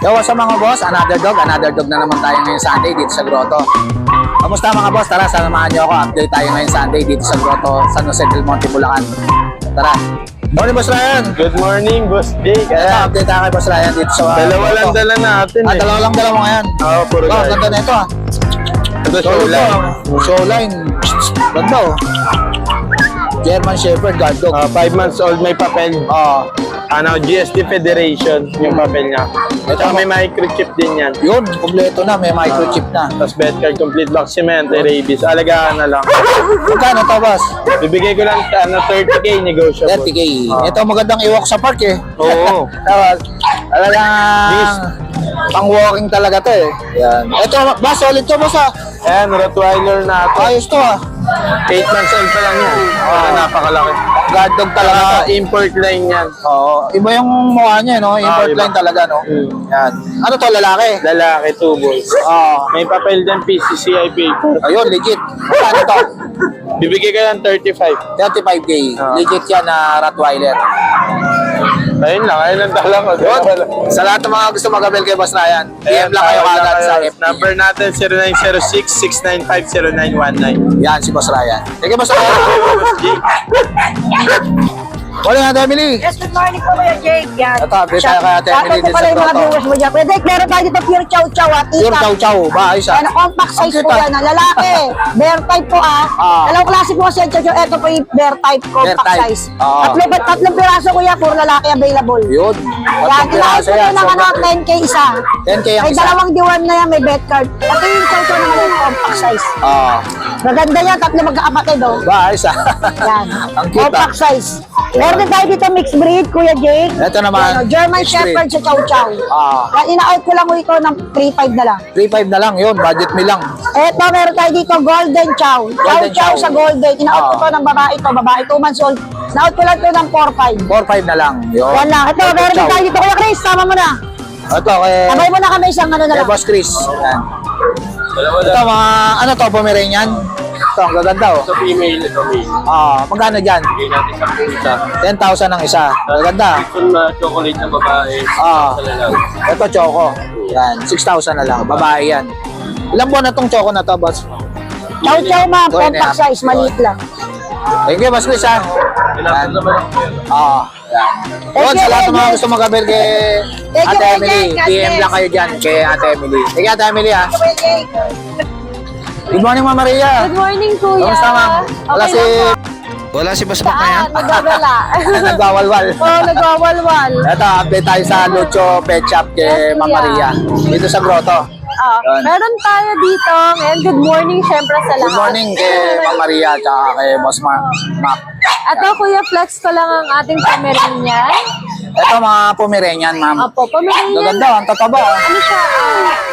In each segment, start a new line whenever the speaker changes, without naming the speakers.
Yo, what's up mga boss? Another dog na naman tayo ngayong Sunday dito sa Grotto. Kamusta mga boss? Tara, samahan nyo ako. Update tayo ngayong Sunday dito sa Grotto, San Jose del Monte, Bulacan. Tara. Morning, Boss Ryan.
Good morning, Boss Jake.
Ito, update tayo kay Boss Ryan dito sa
Dalawa lang
Grotto.
dala natin
Dalawa lang dala mo ngayon.
Oo, puro
Oh,
guys.
ganda na ito ah.
Ito, showline.
Showline. Ganda oh. German Shepherd Guard Dog.
5 months old, may papel. GST Federation, yung papel niya. Ito, may microchip din yan.
Yun, kompleto na. May microchip na.
Tapos vet card, complete vaccine, anti-rabies. Alagaan na lang.
Magkano to, boss?
Bibigay ko lang 30K negotiable.
30K. Ito magandang iwalk sa park eh.
Oo.
Tawag. Talagang pang walking talaga to eh. Yan. Ito, boss, solid to, boss ah.
Ayan, Rottweiler na ito.
Ayos to ah.
8 months old pa lang yan. Napakalaki.
Guard dog talaga to.
Import line yan.
Oo. Iba yung mukha niya, no? Import
iba.
line talaga, no?
Mm.
Yan. Ano to, lalaki?
Lalaki, 2 boys. May papel din, PCCI paper.
Ayun, legit. Ano to?
Bibigay ka lang 35.
35K. Legit yan na Rottweiler.
Ayun lang dala ko.
Sa lahat ng mga gusto mag-abel kay Boss Ryan, PM lang kayo kagad sa FB.
Number natin 0906-695-0919.
Yan, si Boss Ryan. Sige, Boss Ryan. Morning, Ate Emily.
Yes, good morning po Kuya Jake. Yan.
Ito, update tayo kay Ate Emily
Shoutout po
din
pala
sa
yung mga
Grotto.
viewers mo dyan. Kuya Jake, meron tayo dito pure chow chow at
Pure
itak.
chow-chow. Ba, ayos ah.
Yan, compact size
Ang
po
cute,
yan. Lalaki. Bear type po ah. Dalawang klase po kasi yung chow chow. Ito po yung bear type, compact
type.
size.
Ah.
Tatlong piraso kuya, puro lalaki available.
Yun.
Yan, inaayos ko
yan.
lang ano, 10K isa.
10K ang
May
isa.
dalawang diwan na yan, may bet card. Ito yung chow chow naman yung compact size. Maganda yan, tatlo magkakapatid oh.
Ba, ayos ah.
Yan.
Ang cute ah.
Compact size. Meron din tayo dito mixed breed, Kuya Jake.
Ito naman.
Yan, oh, German
mixed breed.
Shepherd sa Chow Chow. Yan, ina-out ko lang ito ng 3.5 na lang.
3.5 na lang yun. Budget me lang.
Eto, meron tayo dito Golden Chow.
Golden
Chow
Chow.
sa Golden. Ina-out ko to ng babae to. Babae 2 months old. Na-out ko lang to ng 4.5.
4.5 na lang. Yun.
Yan lang. Ito,
Golden
meron din
Chow.
tayo dito. Kuya Chris, sama mo na.
Ito, kay
Sabay mo na kami isang ano na lang.
Boss Chris. Yan. Ito, mga, ano to, Pomeranian? Ito, ang gaganda oh.
Ito female, ito male.
Magkano dyan?
Bigay natin sa isa.
10,000 ang isa. Gaganda.
Ito na chocolate na babae.
Ito, choco. Yan, 6,000 na lang. Babae yan. Ilang buwan na tong choco na to, boss?
Chow Chow ma'am,
2.5.
compact size, maliit lang.
Thank you, Boss Chris, ha? Yan. Yan. Yun, sa lahat ng mga gusto mag-abel kay
Thank you,
Ate
Kuya
Emily.
Jake. God
PM
bless.
lang kayo dyan kay Ate Emily. Thank you, Ate Emily, ha?
Kuya Jake.
Good morning, Ma'am Maria.
Good morning, Kuya.
Kamusta, Ma'am? Wala
Okay
si...
lang po.
Wala si Boss Mac na yan?
Nagwawala.
Nagwawalwal.
Oo, nagwawalwal.
Ito, update tayo sa Lucho Pet Shop kay
Yes,
Ma'am
Kuya.
Maria. Dito sa Grotto. Yun.
Meron tayo dito. Ngayon, good morning syempre sa lahat.
Good morning kay Ma'am Maria at kay Boss Mac.
Ito, Kuya, flex ko lang ang ating Pomeranian.
Ito, mga Pomeranian, Ma'am.
Opo, Pomeranian.
Gaganda, ang tataba.
Ano siya?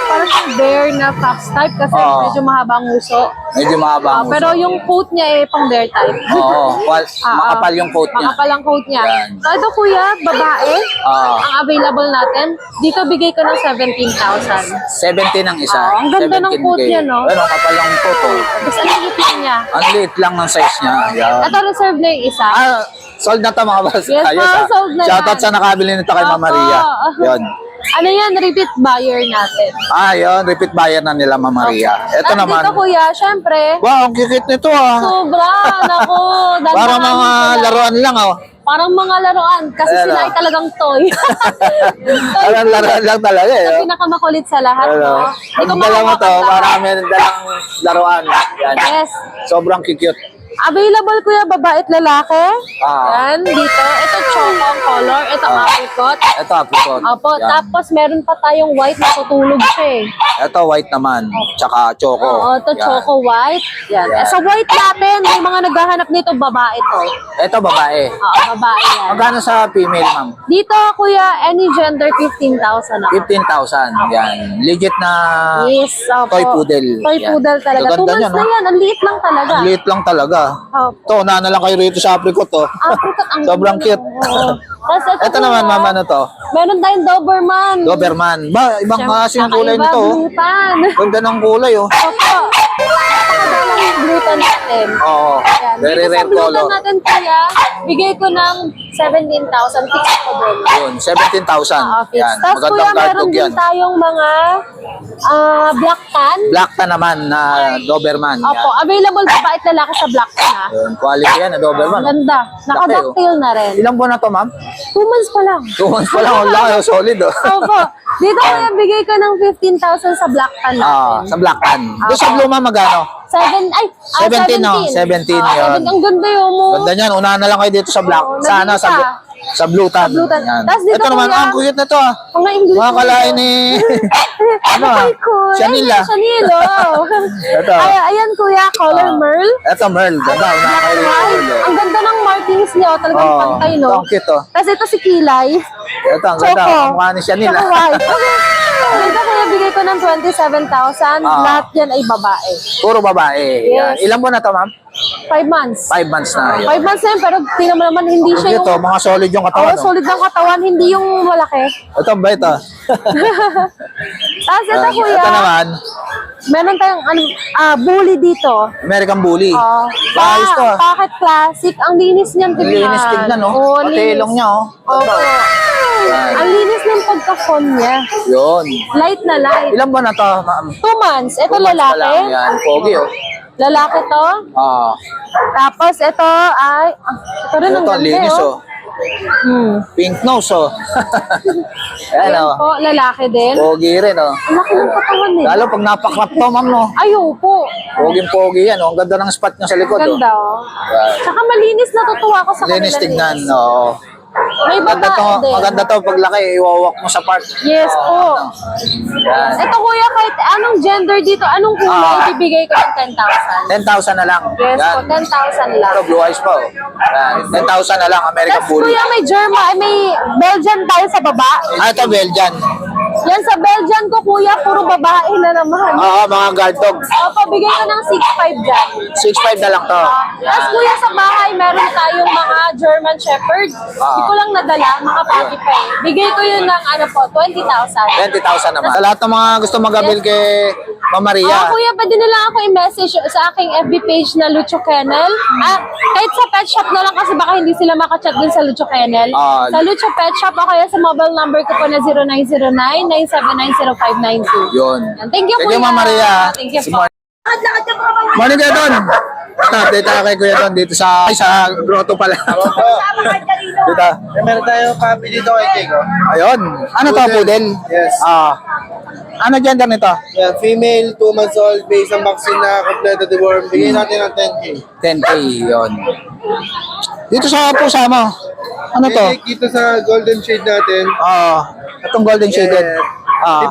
Parang siyang bear na fox type kasi
Oo.
medyo mahaba ang uso.
Medyo mahaba ang uso.
Pero yung coat niya eh, pang bear type.
Oo, makapal yung coat niya.
Makapal ang coat niya.
Yan.
So, ito, Kuya, babae. Ang available natin. Dito, bigay ko ng 17,000.
17 ang isa.
Oo, ang ganda ng
17K.
coat niya, no?
Ano, kapal ang coat, oh.
Tapos, ang liit lang niya.
Ang liit lang ng size niya. Yan.
Ito, reserve na yung isa.
Sold na to mga boss.
Yes,
Ayos,
po, sold na
Shoutout
yan.
sa nakabili nito kay Ma'am
Opo.
Maria. Yun.
Ano yan? Repeat buyer natin.
Yun. Repeat buyer na nila Ma'am Maria. Ito
At
naman.
dito, Kuya, syempre,
Wow, ang cute nito ah.
sobra. Naku,
Para
dandahan
mga
sila.
laruan lang oh.
Parang mga laruan. Kasi
Ayan,
sila
oh.
ay talagang toy. Toy
Parang laruan lang talaga eh.
Ito
oh.
pinakamakulit sa lahat.
Ano?
No?
Ang dala mo to, para meron dalang laruan. Yan.
Yes.
Sobrang cute.
Available, Kuya, babae at lalaki.
Ah.
Yan, dito. Ito, choco ang color. Ito, apricot.
Ito, apricot.
Opo,
Yan.
tapos meron pa tayong white na tutulog siya eh.
Ito, white naman. Tsaka choco.
Oo, ito
Yan.
choco white. Yan.
Yan.
Sa white natin, may mga naghahanap nito, babae to.
Ito, babae.
Oo, babae yan.
Magkano sa female, ma'am?
Dito, Kuya, any gender, 15,000 ako.
15,000. Yan. Legit na
Yes, opo.
toy poodle.
Toy
Yan.
poodle talaga. 2
Gaganda
months
niya,
na
no?
yan. Ang liit lang talaga.
Ang liit lang talaga.
Opo.
Ito, na lang kayo rito sa apricot, oh.
Apricot, ang
Sobrang
ganda,
cute.
oo. Tapos
Ito naman, ma'am, ano to?
Meron tayong Doberman.
Doberman. Ba, ibang klase yung kulay
Kakaiba,
nito, oh.
blutan.
Ganda ng kulay, oh.
Opo. Napakadalang yung blutan natin.
Oo.
Yan. yan.
Very
Dito sa
rare
blutan
color.
natin kaya, bigay ko ng 17,000 fixed ko doon.
Yun, 17,000.
Fixed.
Yan,
Tapos kuya,
magandang guard
meron
dog
din
yan.
tayong mga black tan.
Black tan naman na Doberman.
Opo,
Yan.
available pa at lalaki sa black tan ha.
Yun, quality yan na Doberman.
Ganda. Naka-ducktail na rin.
Ilang buwan na to, ma'am?
2 months pa lang.
2 months pa lang. Wala kayo, solid oh.
Opo. Dito kaya bigay ko ng 15,000 sa black tan natin.
Sa black tan. Doon sa blue, ma'am, magkano? 17, no? 17 yun.
Ang ganda yun mo.
Ganda niyan. Unahan na lang kayo dito sa black.
Oo,
Sa ano?
nandito
Sa blue tan.
Sa blue tan.
Yan.
Tas dito,
Ito naman,
kuya,
ang cute na to ah.
Mga English.
Mga kalain ni... ano ah?
Ay, cool.
Chanel ah.
Chanel, oh.
Ito.
Ay, ayan, kuya, color merl.
Ito, Merl. Ganda. Unahan kayo dito.
Ay, ang ganda ng markings niya. Talagang
Oh,
pantay, no?
ang cute oh.
Tapos ito si Kilay.
Ito, ang ganda.
Choco.
Ang mukha ni Chanel
Choco
ah.
white. Dito kaya bigay ko ng 27,000. Lahat yan ay babae.
Puro babae. Yan.
Yes.
Ilang buwan na to, ma'am?
5 months.
5 months na. Yan.
5 months na yun, pero tingnan mo naman, hindi siya
Ito,
yung...
mga solid yung katawan.
Oo, solid ng katawan, hindi yung malaki.
Ito, ang bait ah.
Tapos ito, kuya,
Ito naman,
meron tayong bully dito.
American Bully.
Pa,
Ayos to ah.
Pocket classic. Ang linis niyan tignan.
Linis tignan, no?
Oo,
Pati
linis.
ilong niya, oh.
Opo. Ang linis ng pagka-phone niya.
Yun.
Light na light.
Ilang buwan na to, ma'am?
2 months. Ito
2 months pa
lalaki.
lang. Yan, pogi, oh.
Lalaki to.
Ah,
Tapos ito ay... ito rin ang
ito,
ganda,
linis,
oh.
oh. Pink nose, oh. Ayan,
Ayan
oh.
po, lalaki din.
Pogi rin, oh.
Ang laki ng katawan eh.
Lalo pag napakrap to, ma'am, no?
Ayaw po.
Pogi yan, oh. Ang ganda ng spot niya sa likod, oh.
Ganda oh.
Yan.
Tsaka malinis, natutuwa ko sa
Linis
kanila.
tignan, oh.
May
Maganda to,
babae din.
maganda to pag laki, iwawak mo sa park.
Yes po.
Yan.
Ito kuya, kahit anong gender dito, anong kulay, ibibigay ko ng 10,000.
10,000 na lang.
Yes po,
Yan.
10,000 lang.
Ito, blue eyes pa, oh. Yan. 10,000 na lang, American
Tapos
Bully.
kuya, may German, may Belgian tayo sa baba.
Ah, ito, Belgian.
Yan sa Belgian ko kuya, puro babae na naman.
Oo, mga guard dog.
Pabigay ko ng 6,500 dyan.
6'5 na lang to.
Tapos kuya, sa bahay, meron tayong mga German Shepherd. Hindi ko lang nadala, mga puppy pa eh. Bigay ko yun ng ano po, 20,000.
20,000 naman. Sa lahat ng mga gusto mag-avail kay Ma'am Maria.
Kuya, pwede nila ako i-message sa aking FB page na Lucho Kennel. Kahit sa pet shop na lang kasi baka hindi sila makachat din sa Lucho Kennel. Sa Lucho Pet Shop o kaya sa mobile number ko po na 0909-979-0592.
Yun.
Thank you,
Thank you,
Kuya.
Ma'am Maria.
Thank you
Si
po.
Morning, Kuya Don. Update tayo kay Kuya Don dito sa grotto pala. Dito.
Meron tayong copy dito kay Jake.
Ayun. Ano to, poodle?
Yes.
Ano gender nito?
Yeah, female, 2 months old, based on vaccine na kompleto deworm. Bigyan natin ng 10K.
10K, yun. Dito sa pusa mo. Ano to?
Jake, dito sa golden shade natin.
Itong golden shaded.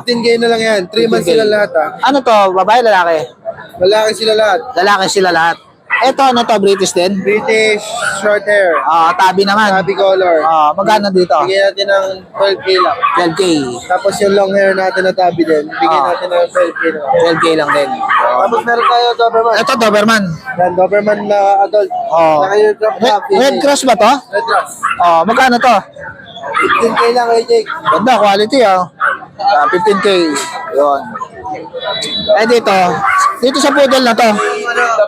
15K na lang yan. 3 months
15K.
sila lahat
Ano to, babae, lalaki?
Lalaki sila lahat.
Lalaki sila lahat. Ito, ano to, British din?
British, short hair.
Tabi naman.
Sabi color.
Magkano dito?
Bigyan natin ng 12K lang.
12K.
Tapos yung long hair natin na tabi din. Bigyan natin ng 12K lang.
12K lang din.
Tapos meron tayo Doberman.
Ito, Doberman.
Yan, Doberman na adult. Naka-earcraft na.
Red Cross ba to?
Red Cross.
Magkano to?
15K lang kay Jake.
Ganda, quality 15K. Yun. Dito. Dito sa poodle na to.
Sa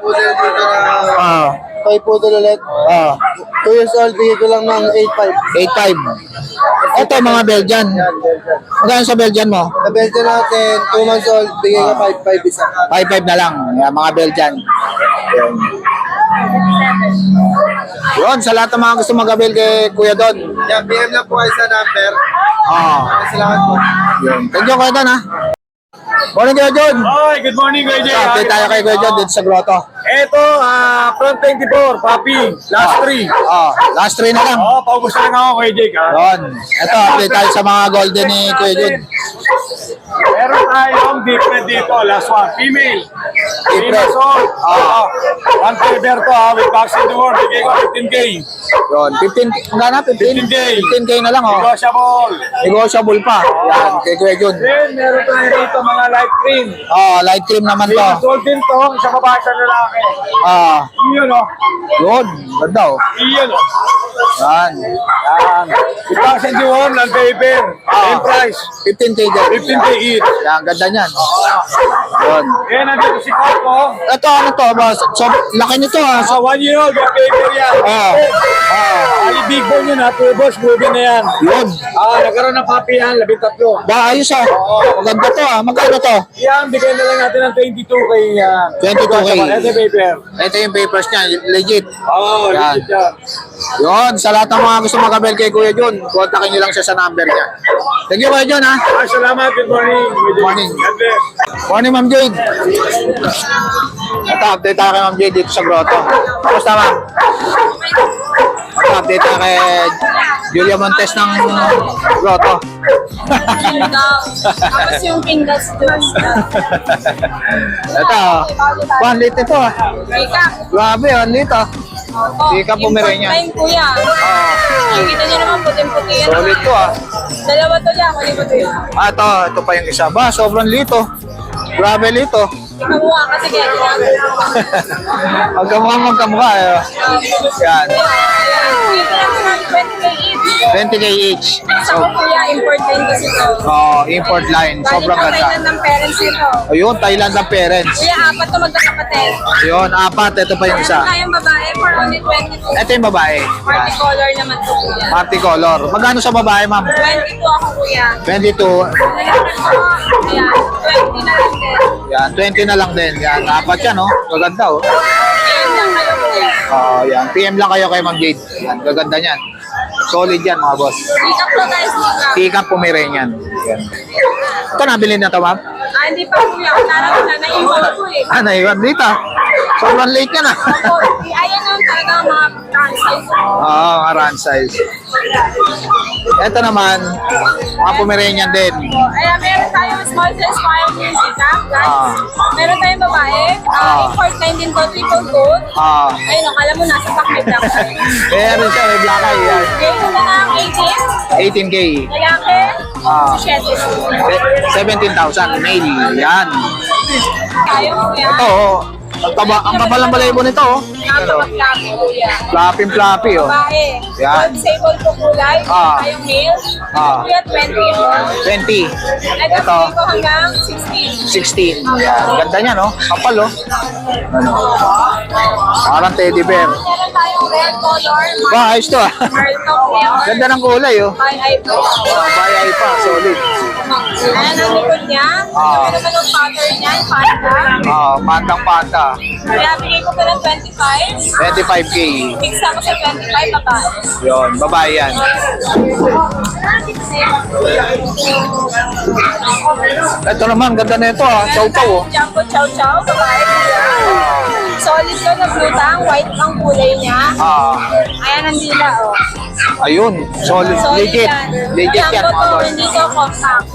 poodle dito na toy poodle ulit. 2 years old, bigay ko lang ng 8.5.
8.5. Ito, mga Belgian.
Yan, Belgian.
Magkano sa Belgian mo?
Sa Belgian natin, 2 months old, bigay ko 5.5 isa.
5.5 na lang. Yan, mga Belgian. Yun, sa lahat ng mga gusto mag-avail kay Kuya Don.
Yan, PM lang po kayo sa number. Salamat po.
Yun. Thank you, Kuya Don, ha. Morning, Kuya John.
Hi, good morning, Kuya Jay.
Update tayo kay Kuya John dito sa grotto.
Ito, front 24, papi, last 3.
Last 3 na lang.
Paubos na lang ako, Kuya Jay.
Yun. Ito, update tayo sa mga golden ni Kuya John.
Meron tayong different dito, last one, female.
Different.
One feather to, with vaccine to work, bigay ko 15K.
Yun, 15, hanggang na, 15? 15K na lang,
Negotiable.
Negotiable pa. Yan, kay Kuya John.
Then, meron tayo dito mga light cream.
Light cream naman to.
Sold din to, isang babae sa lalaki. Iyon,
Yun, ganda,
Iyon,
Yan.
With vaccine to work, non-paper. Same price.
15K din.
15K each.
Yan, ganda niyan. Yun.
Eh, nandito si Coco.
Ito, ano to, boss? So, laki nito, ha? So,
1 year old, may paper yan. Ali big bone yun ha, 2 balls, movie na yan.
yun.
Nagkaroon ng papi yan, 13.
Ba, ayos, ha? Maganda to, ha? Magkano to?
Yan, bigay na lang natin ng 22K yan.
22K.
Ito paper.
Ito yung papers niya, legit.
Oo,
Yan.
legit yan.
Yun, sa lahat ng mga gusto mag-abel kay Kuya Jun, kontakin nyo lang siya sa number niya. Thank you, Kuya Jun, ha?
Salamat, good morning.
Good morning.
God bless.
Morning, Ma'am Jade. Ito, update tayo kay Ma'am Jade dito sa grotto. Kamusta, Ma'am? Ito, update tayo kay Julia Montes ng grotto.
Tapos yung Kindas Juice.
Ito, 1 liter ito, ha?
Ika.
Grabe, 1 liter. Ika Pomeranian.
Import time, kuya. Nakikita niyo naman puting-puti yan.
Solid to, ha?
Dalawa to lang, kunin mo to yun.
Ito pa yung isa. Ba, sobrang lito. Grabe lito.
Ikamuha kasi kaya
Magkamukha, eh. Yan.
Dito lang naman 20K each.
20K each.
Sa ko kuya, import time kasi to.
Import line.
Galing
Sobrang
pa
ganda.
Thailand ng parents nito.
Ayun, Thailand ng parents.
Kuya, apat to magkakapatid.
Ayun, 4. Ito pa yung isa.
Meron tayong babae for only 22.
Ito yung babae.
Party color naman to kuya.
Multicolor. Magkano sa babae, ma'am?
22 ako kuya.
22.
Lalaki ko, ayan, 20 na lang din.
Yan, 20 na lang din. Yan, 4 yan, oh. Gaganda, oh.
Ayan lang kayo kuya.
Yan, PM lang kayo kay Ma'am Jade. Yan, gaganda niyan. Solid yan, mga boss.
Sikap to guys, sikap.
Tikang Pomeranian. Yan. Ito, nabili na to, ma'am?
Hindi pa kuya, wala na naiwan ko eh.
Naiwan dito. Sobrang late ka na.
Opo, ayan yung talaga mga franchise.
Mga run size. Ito naman, mga Pomeranian din.
Ayan, meron tayong small size fire music, ha? Guys, meron tayong babae. Import time din to, triple coat. Ayun, akala mo nasa pack may black.
Meron siya, may black eye. Yan.
Ngayon ko na lang 18.
18K.
Lalaki,
17,000. Male. Yan.
tayo kuya.
Ito, oh. Ang kapal ng balayibo nito, oh.
Napaka-flappy kuya.
Flappy, oh.
Babae.
Yan.
Sable po kulay. Tayong male. Kuya, 20 yun.
20.
Ito,
Ito,
ko hanggang 16.
16. Yan. Ganda niya, no? Kapal, oh. Parang teddy bear.
Meron tayong red color.
Ba, ayos to, ah.
Martok flavor.
Ganda ng kulay, oh.
By iPhone.
Bayay pa, solid.
Ayan ang likod niya. Meron naman yung pattern niya, panda.
Pantang-panta.
Kaya bigay ko pa ng 25.
25K.
Fix ako sa 25 babae.
Yun, babae yan. Ito naman, ganda na ito, ah. Chow-chow, oh.
Jumbo chow chow, babae. Solid to na blue tang, white ang kulay niya. Ayan ang dila, oh.
Ayun, solid.
Solid
Legit.
yan.
Legit yan,
Jumbo
mga
to,
boss.
hindi to compact.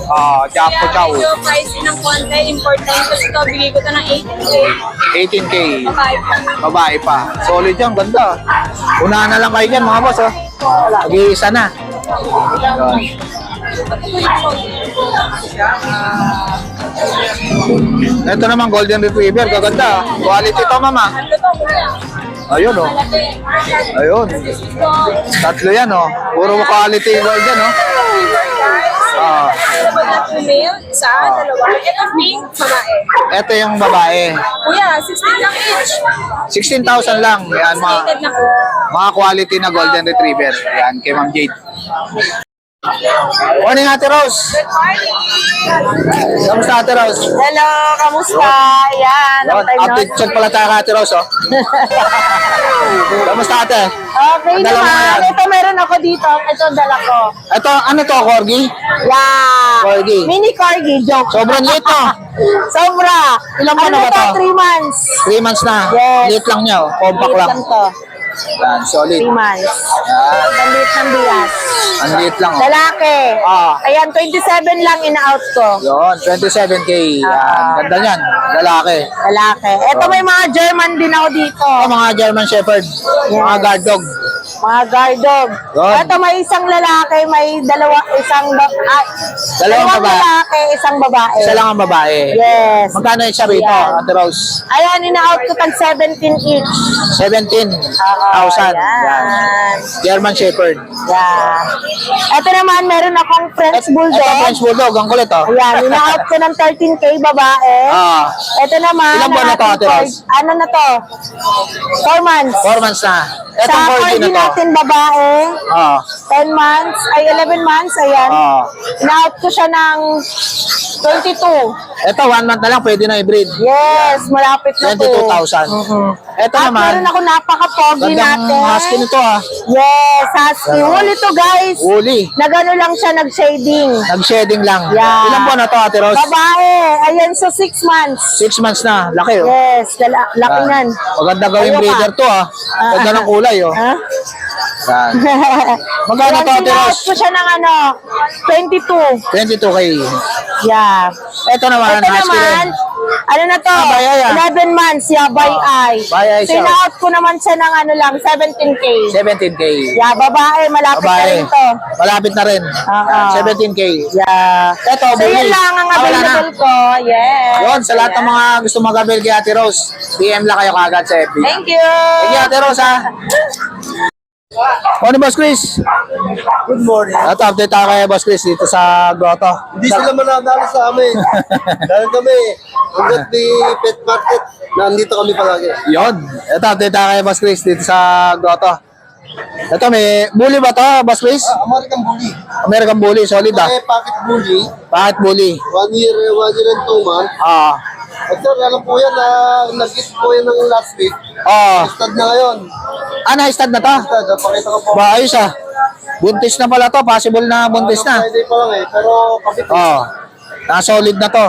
Jumbo chow.
Kaya medyo pricey ng konti, import time ko ito, bigay ko ito ng 18K.
18K.
Babae pa.
Babae pa. Solid yan, ganda. Unahan na lang kayo dyan, mga boss, oh. Mag-iisa na. Yun. Ito naman, golden retriever. Gaganda. Quality to, mama.
Ano to, kuya?
Ayun, oh.
Malaki.
Ayun. Tatlo yan, oh. Puro quality golden, oh.
Available na female, isa, dalawa. Ito pink, babae.
Ito yung babae.
Kuya, 16 lang each.
16,000 lang. Yan,
Stated na po.
mga quality na golden retriever. Yan, kay Ma'am Jade. Morning, Ate Rose.
Good morning.
Kamusta, Ate Rose?
Hello, kamusta? Yan,
Yun, update check pala tayo kay Ate Rose, oh. Kamusta, Ate?
Okay
Ang dala mo
naman.
yan.
Ito meron ako dito. Ito dala ko.
Ito, ano to, Corgi?
Yeah.
Corgi.
Mini corgi, joke.
Sobrang liit, no?
Sobra.
Ilang buwan na ba to?
3 months.
3 months na.
Yes.
Liit lang niya, oh. Compact
Liit
lang.
lang to.
Yan, solid.
3 months.
Yan,
Ang liit ng bias.
ang liit lang, oh.
Lalaki.
Ah.
Ayan, 27 lang in-out ko.
Yun, 27K. Yan, ganda niyan. Lalaki.
Lalaki. Ito may mga German din ako dito.
Mga German Shepherd. Mga guard dog.
Mga guard dog.
Yun.
Ito may isang lalaki, may dalawang
babae.
lalaki, isang babae.
Isa lang ang babae.
Yes.
Magkano yung siya rito,
Yan.
Ate Rose?
Ayan, ina-out ko tag 17 each.
17,000. Yan.
Yan.
German Shepherd.
Yan. Ito naman, meron akong French Bulldog.
Ito, French Bulldog. Ang kulit, oh.
Ayan, ina-out ko ng 13K babae.
Ah,
Ito naman,
Ilang buwan na to,
ang
Ate
ating
Rose?
ano na to? 4 months.
4 months na. Ito,
Sa
corgi
corgi
na to.
natin babae,
Ah,
10 months, ay 11 months, ayan.
ah.
Ina-out ko siya ng 22.
Ito, 1 month na lang. Pwede na i-breed.
Yes, malapit na to.
22,000. Ito
At
naman,
meron ako napaka-pogi
gandang
natin.
husky nito, ah.
Yes, husky. Wool ito, guys.
Woolly.
Nagano lang siya, nag-shading.
Nag-shedding lang.
Yeah.
Ilan buwan na to, Ate Rose?
Babae, ayan, so 6 months.
6 months na. Laki, oh.
Yes, laki
Yan.
nan.
Maganda gawing
Ayaw ka.
breeder to, ah. Ganda ng kulay, oh.
Ha?
Yan. Magkano to, Ate
Ina-out
Rose?
ko siya ng 22.
22K.
Yeah.
Ito naman,
Ito
husky
naman,
rin.
ano na to?
By eye, ah.
11 months, yeah, by eye.
by eye
So,
siya.
ina-out ko naman siya ng 17K.
17K.
Yeah, babae, malapit na
Babae.
rin to.
Malapit na rin.
Oo.
17K.
Yeah.
Ito,
So,
bully.
yun lang ang
Ah, wala na.
available ko. Yes.
Yun, sa lahat ng mga gusto mag-avail kay Ate Rose, PM lang kayo kagad sa FB.
Thank you.
Thank you, Ate Rose, ha. Morning, Boss Chris.
Good morning.
Ito, update tayo kay Boss Chris dito sa grotto.
Hindi sila mananalo sa amin. Dahil kami, hanggat may pet market, nandito kami palagi.
Yun. Ito, update tayo kay Boss Chris dito sa grotto. Ito, may bully ba to, Boss Chris?
American Bully.
American bully, solid, ah.
Pocket Bully,
Bakit bully?
1 year and 2 months.
Ah.
At sir, alam po yan na nag-hit po yan ng last week.
Oh.
Stad na ngayon.
Na-stud na to?
Stad, pakita ko po.
Ba, ayos, ah. Buntis na pala to. Possible na buntis na.
Friday pa lang pero kapit.
Oh. Na-solid na to.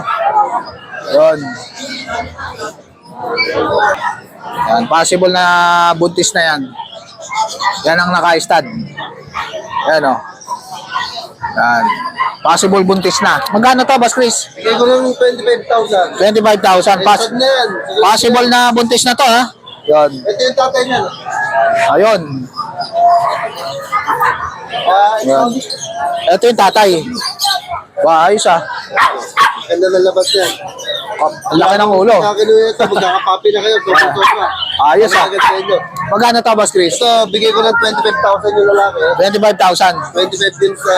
Yun. Yan, possible na buntis na yan. Yan ang naka-stud. Yan, oh. Yan. Possible buntis na. Magkano to, Boss Chris?
Bigay ko ng 25,000.
25,000.
Stad na yan.
Possible na buntis na to, ha? Yun.
Ito yung tatay niya.
Ayun. Yan. Ito yung tatay. Ba, ayos, ah.
Ganda ng labas niya.
Ang laki ng ulo.
Kakakinuha ito, magkakapapi na kayo. Sobra-sobra.
Ayos, ah.
Agad sa inyo.
Magkano to, Boss Chris?
Ito, bigay ko ng 25,000 yung lalaki.
25,000.
25 din sa...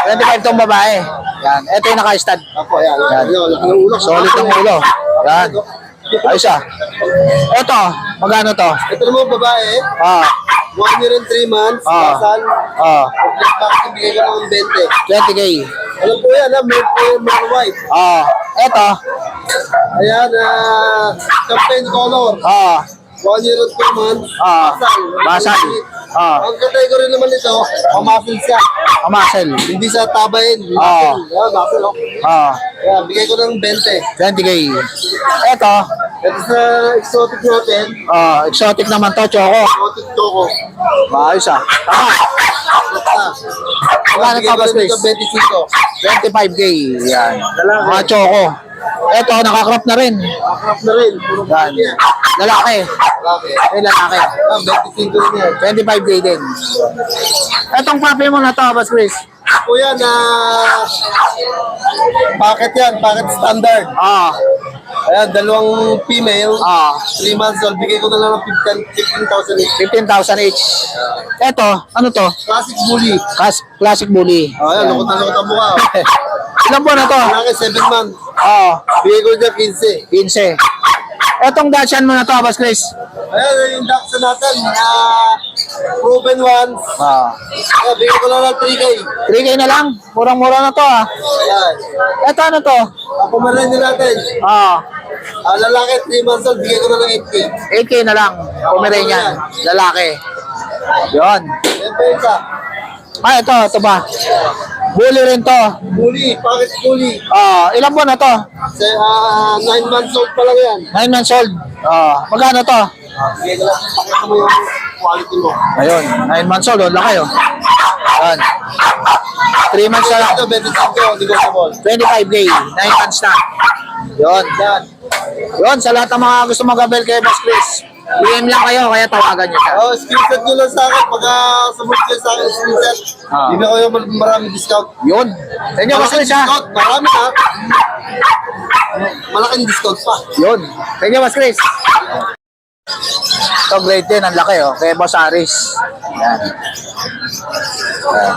25 tong babae. Yan. Ito yung naka-stud.
Apo, yan.
Yan.
Yan, laki ng ulo.
Solid ng ulo. Yan. Ayos, ah. Ito, magkano to?
Ito naman babae,
Ah,
1 year and 3 months,
Ah.
kasal.
ah.
Complete vaccine, bigay ko ng 20.
20K.
Alam po yan, male po yung mga white.
Ah, ito.
Ayan, campaign color.
Ah,
1 year and 2 months,
Ah.
kasal.
Basal. Ah.
Ang category naman nito, pamasil siya.
Muscle.
Hindi sa tabayin.
Ah.
Ayan, muscle, oh.
Ah,
Ayan, bigay ko ng 20.
20K. Ito.
Ito sa exotic natin,
Ah, exotic naman to, choco.
exotic choco.
Ayos, ah. Tama. Magkano
Bigay
to,
ko
Boss
rin
Chris?
ito 25.
25K. Yan. Mga choco. Ito, nakakrop na rin.
Akrap na rin. Puro
Yan.
yan.
Lalaki.
Lalaki.
Lalaki.
25 rin yan.
25K din. Etong puppy mo na to, Boss Chris.
Po yan, packet yan, packet standard.
Ah,
Ayan, dalawang female,
ah.
3 months old, bigay ko na lang ng 15,000 each.
15,000 each. Eto, ano to?
Classic bully.
Classic bully.
Ayan, lukot na lukot ang mukha.
Ilan buwan na to?
Malaki, 7 months.
Ah,
Bigay ko dyan 15.
15. Etong Dachshund mo na to, Boss Chris.
Ayan, yung Dachshund natin, proven ones.
Ah.
Ayan, bigay ko lang ng 3K.
3K na lang. Murang-mura na to, ah.
Ayan.
Eto, ano to?
Ang pumarin natin,
Ah,
lalaki, 3 months old, bigay ko na ng 8K.
8K na lang. Pomeranian. Lalaki. Yon.
Ayan pa isa.
Ah, ito ba? Bully rin to.
Bully, packet bully.
Ah, ilan buwan na to?
9 months old pa lang yan.
9 months old. Ah, magkano to?
Bigay ko lang, pakita mo yung quality mo.
Ayun, 9 months old. Laki, oh. Yan. 3 months na lang.
Ito, 25 negotiable.
25K. 9 months na. Yon.
Yan.
Yon, sa lahat ng mga gusto mag-abel kay Boss Chris. PM lang kayo, kaya tawagan nyo siya.
Oh, screenshot nyo lang sa akin. Pagka sabot kayo sa akin, screenshot.
Ah.
Hindi na kayo maraming discount.
Yun. Thank you, Boss
Malaking
Chris, ha?
discount. Marami ha. Malaking discount pa.
Yun. Thank you, Boss Chris. Ito, grade 10. Ang laki, oh. Kay Boss Aris. Yan. Yan.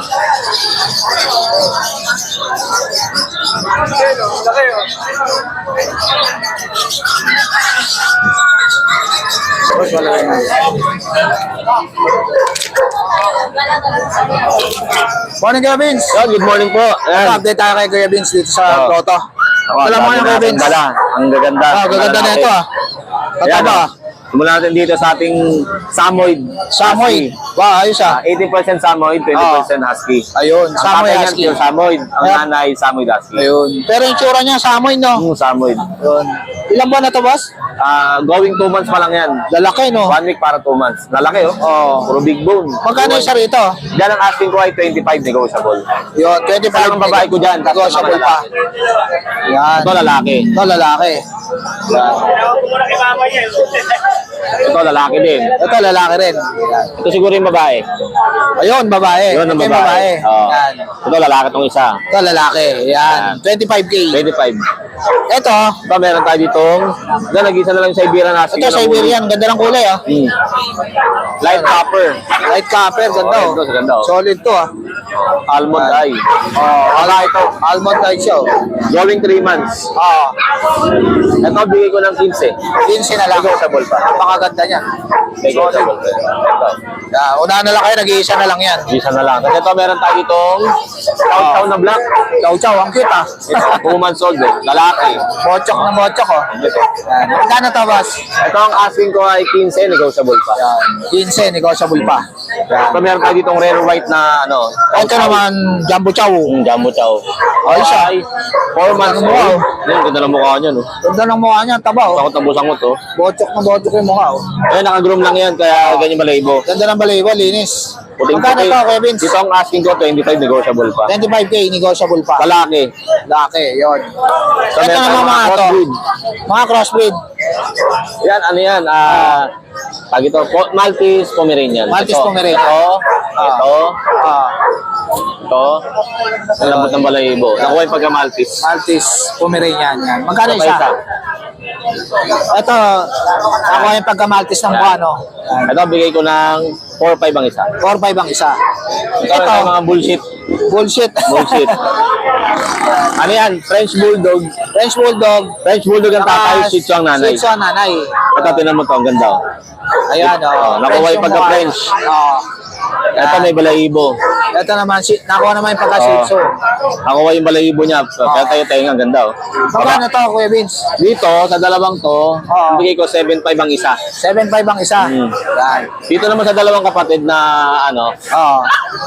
Boss, wala kayo. Morning, Kuya Vince.
Good morning po. Ayan.
Update tayo kay Kuya Vince dito sa
Oh.
Grotto. Alam mo
dami
yung Kuya
natin
Vince?
dala. Ang gaganda.
Gaganda na ito, ah.
Ayan,
Tataba.
Simulan natin dito sa ating Samoyed.
Samoy. Wow, ayos, ah.
80% Samoyed, 20% Husky.
Ayun,
Ang
Samoy
tatay niyan,
Husky.
pure Samoyed. Ang
Ayan.
nanay, Samoyed Husky.
Ayun. Pero yung tsura niya, Samoy, no?
Samoyed.
Ayun. Ilang buwan na to, boss?
Going 2 months pa lang yan.
Lalaki, no?
1 week para 2 months. Lalaki, oh.
Oh.
Puro big bone.
Magkano yung isa rito?
Diyan ang asking ko ay 25 negotiable.
Yun, 25.
Isa lang ang babae ko dyan. Tapos
Negotiable
mga
pa. Yan.
Ito lalaki.
Ito, lalaki. Yan.
Ito lalaki din.
Ito, lalaki rin. Yan.
Ito siguro yung babae.
Ayun, babae.
Yun ang
Ito yung
babae. Oo.
Yan.
Ito lalaki tong isa.
Ito, lalaki. Yan. 25K.
25.
Ito,
Ito meron tayo ditong. Ito nag-isa na lang yung Siberian Husky.
ito, Siberian. Ganda ng kulay, ah.
Light copper.
Light copper, ganda, oh.
Ito, ganda, oh.
Solid to, ah.
Almond eye.
Wala ito. Almond light siya, oh.
Going 3 months. Ito bigay ko ng 15.
15 na lang.
Negotiable pa.
Napakaganda niya.
Negotiable pa. Ito.
Unahan na lang kayo, nag-iisa na lang yan.
Isa na lang. Kasi ito meron tayo ditong chow na black.
Chow-chow, ang cute, ah.
Ito, 2 months old eh. Lalaki.
Mochok na mochok, oh. Yan. Magkano to, boss?
Ito ang asking ko ay 15, negotiable pa.
Yan. 15, negotiable pa.
Ito meron tayo ditong rare white na ano.
Ito naman, Jumbo Chow.
Jumbo chow.
Ay, siya.
4 months
Ano mo,
old. Yan, ganda ng mukha niya, no?
Ganda ng mukha niya, taba, oh.
Sangot to.
Bochok na bochok yung mukha, oh.
Ayun, nakagroom lang yan, kaya ganyan malaybo.
Ganda ng baliwa, linis.
Puting
Magkano to, Kuya Vince?
Dito ang asking ko, 25, negotiable pa.
25K, negotiable pa.
Lalaki.
Laki, yun.
So,
Ito
meron
naman
tayong
mga to.
crossbreed.
Mga crossbreed.
Yan, ano yan? Pag ito, Maltese Pomeranian.
Maltese
Ito.
Pomeranian.
Ito.
Ah,
Ito. Ang lambot ng balayibo. Nakuha yung pagka-Maltese.
Maltese Pomeranian yan. Magkano
Ito pa
isa? Ito, ako yung pagka-Maltese ng mukha, no?
Ito, bigay ko ng 4-5 ang isa.
4-5 ang isa.
Ito,
Ito,
mga bullshit.
bullshit.
Bullshit. Ano yan? French Bulldog.
French Bulldog.
French Bulldog ang tatay, Shih Tzu ang nanay.
Shih Tzu ang nanay.
Ito, tinan mo to, ang ganda. Oh.
Ayan, oh.
Nakuha yung
mukha.
pagka-French.
Oo.
Ito, may balayibo.
Ito naman, nakuha naman yung pagka-Shih Tzu.
Nakuha yung balayibo niya. Kaya tayo tenga, ang ganda. Oh.
Magkano to, Kuya Vince?
Dito, sa dalawang to, bigay ko 7.5 ang isa.
7.5 ang isa. Yan.
Dito naman sa dalawang kapatid na ano,
Oo.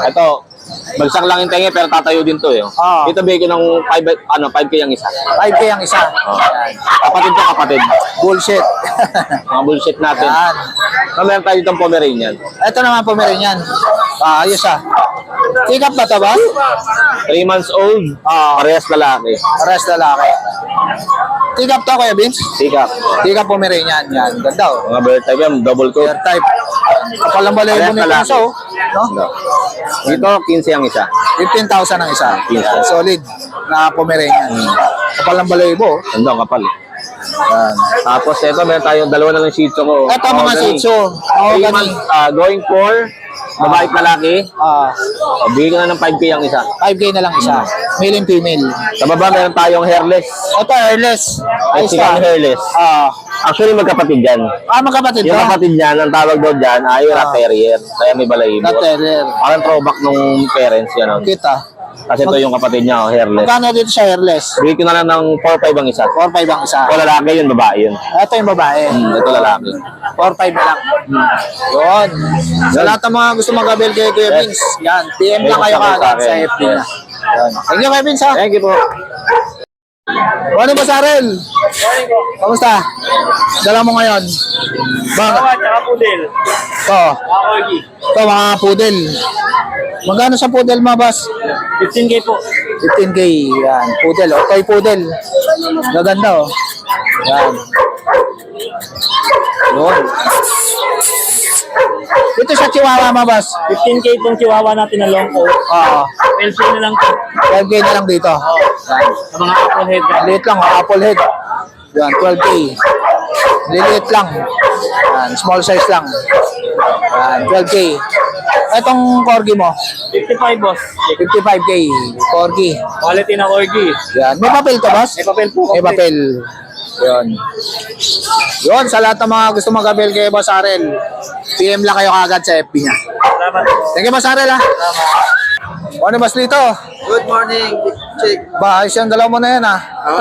ito, bagsak lang yung tenga pero tatayo din to eh.
Oo.
Dito bigay ko ng 5K ang isa.
5K ang isa. Yan.
Kapatid to kapatid.
Bullshit.
Mga bullshit natin.
Yan.
So, meron tayo ditong Pomeranian.
Ito naman Pomeranian. Ayos, ah. Pick up ba ito, ba?
3 months old, parehas lalaki.
Pares lalaki. Pick up to, Kuya Vince?
Tika.
Pick up Pomeranian. Yan. Ganda, oh.
Mga bird type yan, double coat.
Air type. Kapal ng balayibo
Parehas
nito
lalaki.
isa, oh. No?
Dito, 15 ang isa.
15,000 ang isa.
15.
Yan. Solid na Pomeranian. Kapal ng balayibo, oh.
Ganda ang kapal eh.
Yan.
Tapos ito, meron tayong dalawa na ng Shih Tzu ko.
Ito mga Shih Tzu.
3
Mahogany.
months, going for babae at lalaki. Bigyan ko na ng 5K ang isa.
5K na lang isa. Male and female.
Sa baba, meron tayong hairless.
Ito, airless. Ayos
Mexican
ka.
hairless. Actually, magkapatid yan.
Magkapatid
Yung
ba?
kapatid niyan, ang tawag daw dyan ay rat terrier. Kaya may balayibo.
Not terrier.
Parang throwback nung parents, yan.
Kita.
Kasi ito yung kapatid niya, hairless.
Magkano dito sa airless?
Bigyan ko na lang ng 4-5 ang isa.
4-5 ang isa.
Ito lalaki yun, babae yun.
Ito yung babae.
Ito lalaki.
4-5 na lang. Yun. Sa lahat ng mga gusto mag-avail kay Kuya Vince, yan, PM lang kayo kagad sa FB na. Yan. Thank you, Kuya Vince, ha?
Thank you po.
Ano ba, Sarel? Kamusta? Dala mo ngayon?
Tsaka pudel.
Ito. Ito, mga poodle. Magkano sa poodle, mga boss?
15K po.
15K. Yan. Poodle, oh. Toy poodle. Gaganda, oh. Yan. Yun. Dito sa Chihuahua mo, boss.
15K itong chihuahua natin na long coat.
Oo.
12K na lang to.
12K na lang dito. Yan.
Sa mga apple head.
Liit lang, apple head. Yan, 12K. Liliit lang. Yan, small size lang. Yan, 12K. Etong corgi mo,
55 boss.
55K. Corgi.
Quality na corgi.
Yan. May papel to, boss?
May papel po.
May papel. Yun. Yun, sa lahat ng mga gusto mag-avail kay Boss Arel, PM lang kayo kagad sa FB niya.
Salamat po.
Thank you, Boss Arel, ha? Ano, Boss Lito?
Good morning, Chick.
Ba, ayos yung dalaw mo na yan, ha?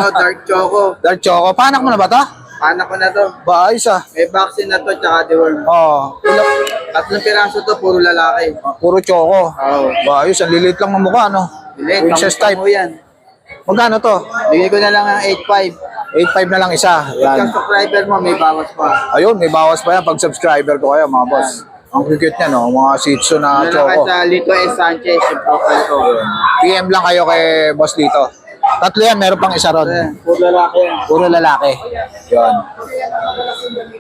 Dark Choco.
Dark Choco. Panak mo na ba to?
Anak ko na to.
Ba, ayos, ha?
May vaccine na to, tsaka deworm.
Oo.
Tatlong piraso to, puro lalaki.
Puro Choco.
Oo.
Ba, ayos. Ang lilit lang ng mukha, no?
Bilit,
Princess
tamang
type.
mo yan.
Magkano to?
Bigay ko na lang ang 8.5.
8.5 na lang isa.
Pagka
Yan.
subscriber mo, may bawas pa.
Ayun, may bawas pa yan pag subscriber ko kayo, mga boss. Ang cute niya, no? Mga Shih Tzu na
Ano lang
Choco.
sa Lito S. Sanchez, yung profile ko.
PM lang kayo kay Boss Lito. Tatlo yan, meron pang isa ron.
Puro lalaki yan.
Puro lalaki. Yun.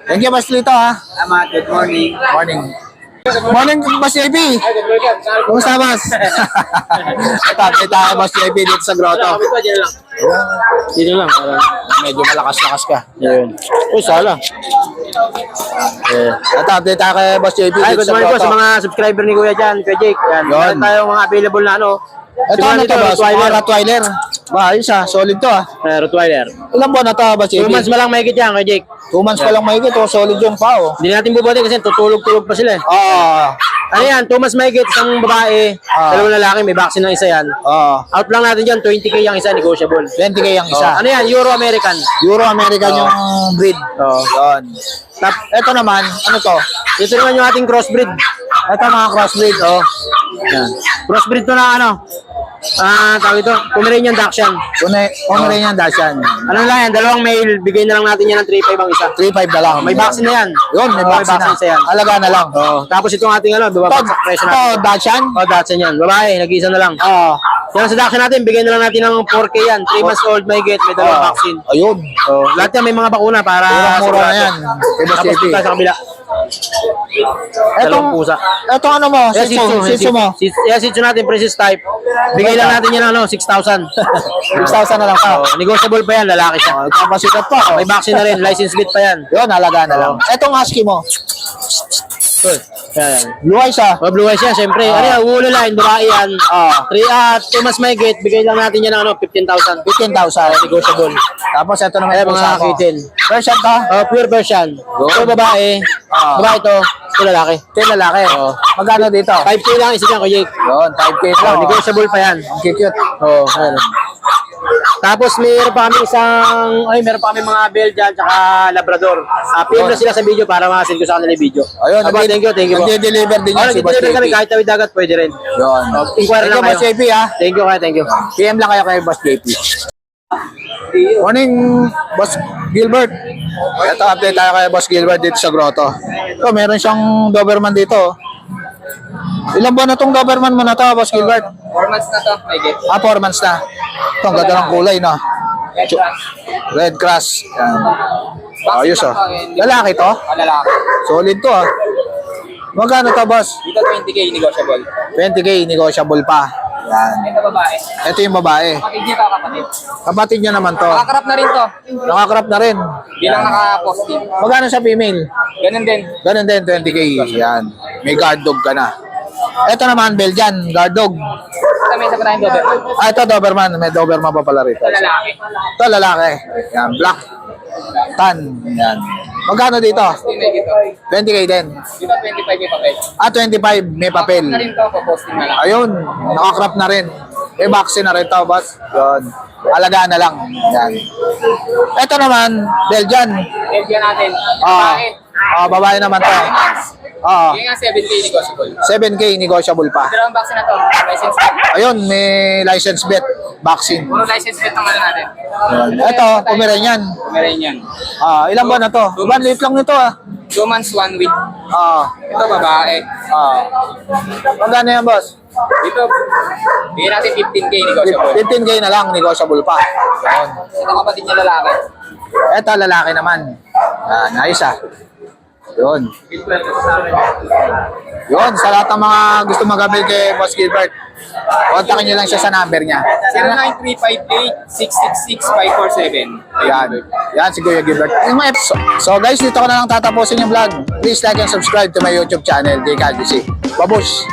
Thank you, Boss Lito, ha?
Tama, good morning.
Morning. Morning, Boss JP. Kumusta, Boss? Tatay tayo, Boss JP, dito sa grotto.
Dito lang.
Medyo malakas-lakas ka.
Yun. Uy, sala.
Tatay tayo kay Boss JP
Ay,
dito
good
sa
morning po
grotto.
sa mga subscriber ni Kuya Jan, Kuya Jake. Yan.
Yun.
Meron tayong mga available na ano.
Ito ano to, Boss? Mga Rottweiler. Ba, ayos, ha? Solid to, ha?
Rottweiler.
Ilan buwan na to, Boss
2
JP?
months ma lang mahigit yan, Kuya Jake.
2 months pa lang mahigit, oh. Solid yung pa, oh.
Hindi natin bubutin kasi tutulog-tulog pa sila eh. Ano yan, 2 months mahigit, isang babae, dalawang lalaki, may vaccine ng isa yan. Out lang natin dyan, 20K yung isa, negotiable.
20K ang isa.
Ano yan, Euro-American.
Euro-American yung breed. Yun. Ito naman, ano to?
Ito naman yung ating crossbreed.
Ito mga crossbreed, oh.
Yan. Crossbreed to na ano, tawag ito, Pomeranian Dachshund.
Pomeranian Dachshund.
Ano lang yan, dalawang male, bigay na lang natin yan ng 3.5 ang isa.
3.5 na lang.
May vaccine na yan.
Yun, may vaccine na.
sa yan.
Alaga na lang.
Tapos itong ating ano, bibabagsak sa presyo natin.
Ito, Dachshund?
Dachshund yan. Babae, nag-iisa na lang. Yan sa Dachshund natin, bigay na lang natin ng 4K yan. 3 months old, may get, may dalawang vaccine.
Ayun.
Lahat yan may mga bakuna para
Mura na yan.
Tapos dito sa kabila.
Etong
Dalawang pusa.
Etong ano mo?
Yes,
Shih Tzu mo?
Yes, Shih Tzu natin, princess type. Bigay lang natin yan ano, 6,000.
6,000 na lang pa.
Negotiable pa yan, lalaki siya.
Kapasikat pa.
May vaccine na rin, license bit pa yan.
Yun, alaga na lang. Etong husky mo?
Yan.
Blue eyes, ha?
Blue eyes yan, syempre. Ano yan, ulo line, babae yan. 2 months may get, bigay lang natin yan ng ano, 15,000.
15,000.
Negotiable.
Tapos ito naman
Ayan,
yung
mga
pusa mo.
kitten.
Version to?
Pure version. Ito babae. Babae ito lalaki.
Ito yung lalaki. Magkano dito?
5K lang, isa dyan, Kuya Jake.
Yun, 5K lang.
Negotiable pa yan.
Ang cute.
Ayan. Tapos meron pa kami meron pa kami mga Belgian tsaka Labrador. PM na sila sa video para ma-send ko sa kanila yung video.
Ayun,
Thank you.
nagde-deliver din yan si Boss
nag-deliver kami
JP.
kahit tawid dagat, pwede rin.
Yun.
Inquire
Thank
lang
you, Boss
kayo.
JP, ha?
Thank you.
PM lang kayo kay Boss JP. Morning, Boss Gilbert. Ito, update tayo kay Boss Gilbert dito sa grotto. Ito, meron siyang Doberman dito. Ilang buwan na itong Doberman mo na to, Boss Gilbert?
4 months na to, may get.
4 months na. Ito, ang ganda ng kulay, no? Red Cross. Yan. Ayos, oh. Lalaki to?
Lalaki.
Solid to, ah. Magkano to, boss?
Dito 20K negotiable.
20K, negotiable pa. Yan.
Ito babae.
Ito yung babae.
Kapatid niya to, kapatid.
Kapatid niya naman to.
Nakakrap na rin to.
Nakakrap na rin.
Bilang naka-positive.
Magkano sa female?
Ganun din.
Ganun din, 20K. Yan. May guard dog ka na. Ito naman, Belgian, guard dog.
Ito may isa pa tayong Doberman.
Ito Doberman. May Doberman pa pala rito.
Ito lalaki.
Ito lalaki. Yan, black. Tan. Yan. Magkano dito?
May dito.
20K din.
Dito 25 yung papel.
25, may papel.
Na rin to, posting na lang.
Ayun, nakakrap na rin. May vaccine na rin to, boss. Yun. Alagaan na lang. Yan. Ito naman, Belgian.
Belgian natin.
Ah,
Babae.
babae naman to. Oo.
Yung nga 7K negotiable.
7K, negotiable pa.
Dalawang vaccine na to. License bet.
Ayun, may license bet. Vaccine.
Puro license bet naman natin.
Ito, Pomeranian.
Pomeranian.
Ilang buwan na to? One liit lang nito, ah.
2 months, 1 week.
Ah,
Ito babae.
magkano yan, boss?
Dito, bigyan natin 15K negotiable.
15K na lang, negotiable pa. Ayun.
Ito kapatid niya lalaki.
Ito, lalaki naman. Ayos, ah. Yun. Yun, sa lahat ng mga gusto mag-avail kay Boss Gilbert, kontakin nyo lang siya sa number niya.
09358-666-547.
Yan si Kuya Gilbert. So guys, dito ko na lang tatapusin yung vlog. Please like and subscribe to my YouTube channel, DKGC. Babush!